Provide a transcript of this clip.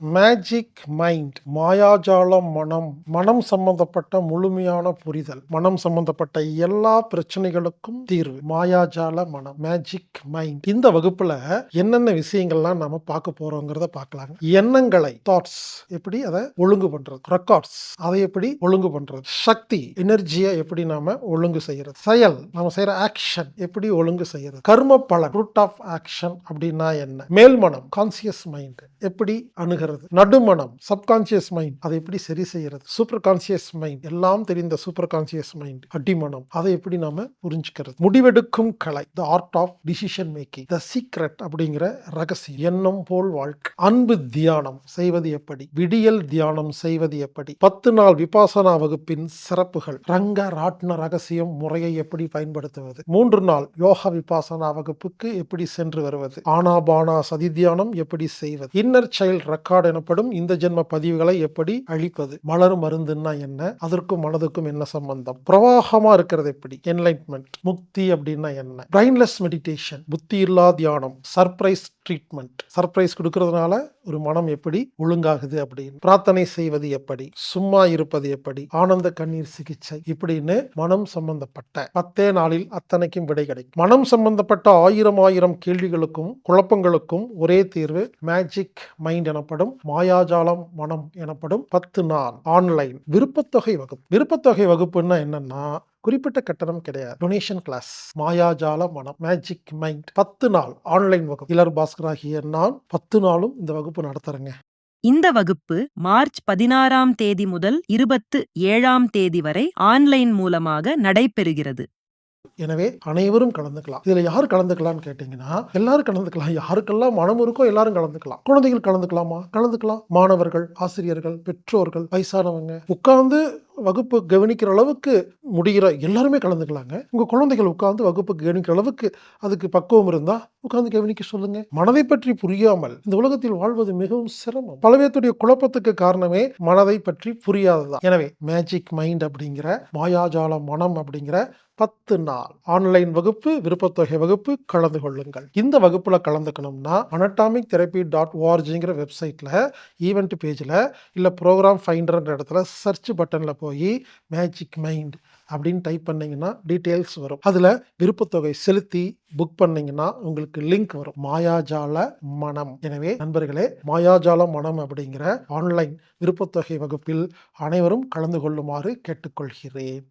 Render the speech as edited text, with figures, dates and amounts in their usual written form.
Magic mind, மாயாஜால மனம், மனம் சம்பந்தப்பட்ட முழுமையான புரிதல், மனம் சம்பந்தப்பட்ட எல்லா பிரச்சனைகளுக்கும் தீர்வு, மாயாஜால மனம், மேஜிக் மைண்ட். இந்த வகுப்புல என்னென்ன விஷயங்கள்லாம் நாம பார்க்க போறோங்கிறத பார்க்கலாங்க. எண்ணங்களை, தாட்ஸ் எப்படி அதை ஒழுங்கு பண்றது, ரெக்கார்ட்ஸ் அதை எப்படி ஒழுங்கு பண்றது, சக்தி எனர்ஜியை எப்படி நாம ஒழுங்கு செய்யறது, செயல் நாம செய்யற ஆக்ஷன் எப்படி ஒழுங்கு செய்யறது, கர்ம பலன் ரூட் ஆஃப் ஆக்ஷன் அப்படின்னா என்ன, மேல்மனம் கான்சியஸ் மைண்ட் எப்படி அணுகிறது, நடுமனம் சப்கான்சியஸ் மைண்ட் அதை எப்படி சரி செய்யறது, சூப்பர் கான்சியஸ் மைண்ட் எல்லாம் தெரிந்த சூப்பர் கான்சியஸ் மைண்ட் அடிமனம் அதை எப்படி நாம புரிஞ்சுக்கிறது, முடிவெடுக்கும் கலை the art of decision making, the secret அப்படிங்கிற ரகசியம், எண்ணம் போல் வாழ்க்கை, அன்பு தியானம் செய்வது எப்படி, விடியல் தியானம் செய்வது எப்படி, 10 நாள் விபாசனா வகுப்பின் சிறப்புகள், ரங்க ராட்ன ரகசியம் முறையை எப்படி பயன்படுத்துவது, 3 நாள் யோகா விபாசனா வகுப்புக்கு எப்படி சென்று வருவது, ஆனாபானா சதி தியானம் எப்படி செய்வது, இன்னர் சைல்ட் ரெக்கார்ட் எனப்படும் இந்த ஜென்ம பதிவுகளை எப்படி அழிப்பது, மலர் மருந்துன்னா என்ன, அதற்கும் மனதுக்கும் என்ன சம்பந்தம், பிரவாகமா இருக்கிறது எப்படி, என்லைட்மெண்ட் முக்தி அப்படின்னா என்ன, பிரைன்லெஸ் மெடிடேஷன் புத்தி இல்லா தியானம், சர்ப்ரைஸ் ட்ரீட்மெண்ட் சர்ப்ரைஸ் கொடுக்கறதுனால ஒரு மனம் எப்படி ஒழுங்காகுது அப்படின்னு, பிரார்த்தனை செய்வது எப்படி, சும்மா இருப்பது எப்படி, ஆனந்த கண்ணீர் சிகிச்சை இப்படின்னு மனம் சம்பந்தப்பட்ட 10 நாளில் அத்தனைக்கும் விடை கிடைக்கும். மனம் சம்பந்தப்பட்ட ஆயிரம் கேள்விகளுக்கும் குழப்பங்களுக்கும் ஒரே தீர்வு மேஜிக் மைண்ட் எனப்படும் மாயாஜாலம் மனம் எனப்படும் 10 நாள் ஆன்லைன் விருப்பத்தொகை வகுப்பு. விருப்பத்தொகை வகுப்புன்னா என்னன்னா குறிப்பிட்ட கட்டணம் கிடையாது, டொனேஷன் கிளாஸ், மாயாஜால மனம் மேஜிக் மைண்ட் 10 நாள் ஆன்லைன் வகுப்பு. இளர் பாஸ்கராகிய நான் 10 நாளும் இந்த வகுப்பு நடத்துறேங்க. இந்த வகுப்பு மார்ச் 16ஆம் தேதி முதல் 27ஆம் தேதி வரை ஆன்லைன் மூலமாக நடைபெறுகிறது. எனவே அனைவரும் கலந்துக்கலாம். இதுல யார் கலந்துக்கலாம்னு கேட்டீங்கன்னா எல்லாரும் கலந்துக்கலாம். யாருக்கெல்லாம் மனம் இருக்கோ எல்லாரும் கலந்துக்கலாம். குழந்தைகள் கலந்துக்கலாமா? கலந்துக்கலாம். மாணவர்கள், ஆசிரியர்கள், பெற்றோர்கள், வயசானவங்க, உட்கார்ந்து வகுப்பு கவனிக்கிற அளவுக்கு முடிகிற எல்லாருமே கலந்துக்கலாங்க. உங்க குழந்தைகள் உட்கார்ந்து வகுப்பு கவனிக்கிற அளவுக்கு அதுக்கு பக்குவம் இருந்தா உட்கார்ந்து கவனிக்க சொல்லுங்க. மனதை பற்றி புரியாமல் இந்த உலகத்தில் வாழ்வது மிகவும் சிரமம். பல பேருடைய குழப்பத்துக்கு காரணமே மனதை பற்றி புரியாததான். எனவே மேஜிக் மைண்ட் அப்படிங்கிற மாயாஜால மனம் அப்படிங்கிற 10 நாள் ஆன்லைன் வகுப்பு விருப்பத்தொகை வகுப்பு கலந்து கொள்ளுங்கள். இந்த வகுப்புல கலந்துக்கணும்னா anatomictherapy.orgங்கிற வெப்சைட்ல ஈவெண்ட் பேஜ்ல இல்ல ப்ரோக்ராம் ஃபைண்டர்ன்ற இடத்துல சர்ச் பட்டன்ல போய் மேஜிக் மைண்ட் அப்படின்னு டைப் பண்ணீங்கன்னா டீட்டெயில்ஸ் வரும். அதுல விருப்பத்தொகை செலுத்தி புக் பண்ணீங்கன்னா உங்களுக்கு லிங்க் வரும், மாயாஜால மனம். எனவே நண்பர்களே, மாயாஜால மனம் அப்படிங்கிற ஆன்லைன் விருப்பத்தொகை வகுப்பில் அனைவரும் கலந்து கொள்ளுமாறு கேட்டுக்கொள்கிறேன்.